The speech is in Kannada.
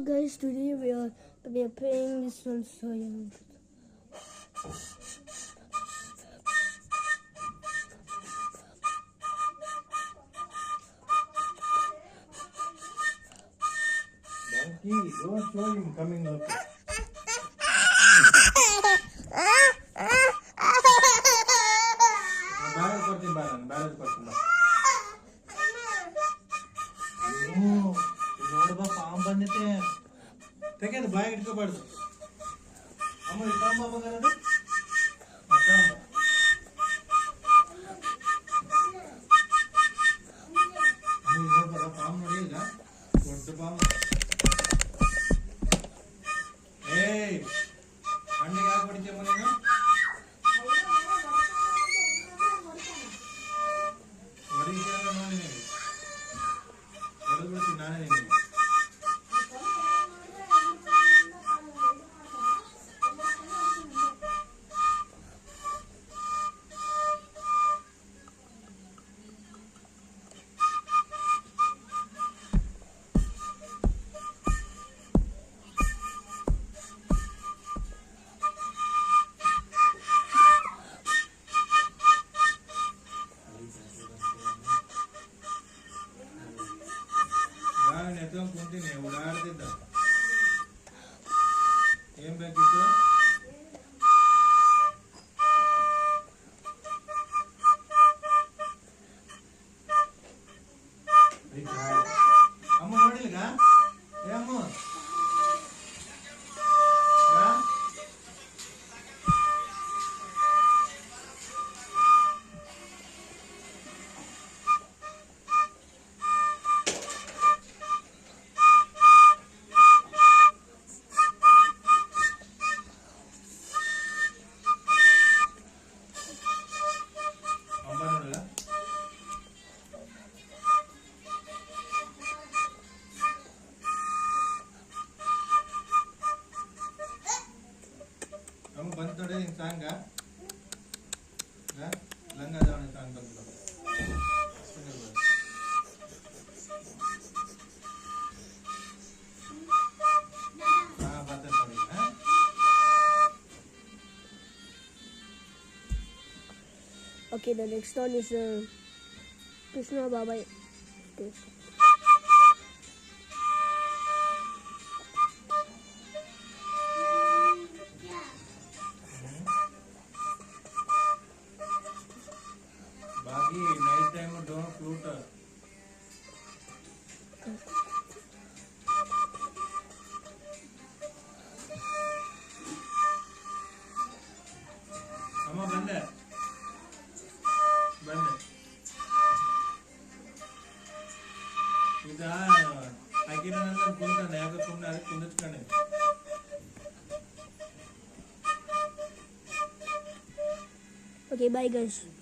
guys, today we are playing this one so young. Monkey, don't show him coming up. Balance ಕೊಡ್ತೀನಿ ನೋಡ್ಬಾ ಪಾಂಬ್ ಬಂದೈತೆ ತೆಗೆದು ಬಾಯಿ ಇಟ್ಕೋಬಾರ್ದು ಅಮ್ಮ ಇಟ್ಕೊಂಬ ಬಂದದು ನೋಡ್ಬಾರ ಪಾಂಬ್ ನೋಡಿ ಇಲ್ಲ ದೊಡ್ಡ ಪಾಂಬ್ ಏಯ್ ಕಣ್ಣಿಗೆ ಯಾಕೆ ಹೊಡಿತೀಯ ಮನೇನು ನಾನೇ ಎತ್ಕೊಂಡು ಕುಂತೀನಿ ಓಡಾಡ್ತಿದ್ದ ಏನ್ ಬೇಕಿತ್ತು ಅಮ್ಮ ನೋಡಿಲ್ಗ ಏ ಅಮ್ಮ ಬಂದ್ ನೋಡಿ ನಿನ್ ಸಾಂಗ ಲಂಗ ದಾವಣಿ ಸಾಂಗ್ ಬಂದು ಬರ್ತೇನೆ ನೋಡಿ Okay, the next one is Krishna Baba. Bagi, night time don't flute. Amma bande. Ida hakiranalla kunta naga kunna kunduchkane. Okay, bye guys.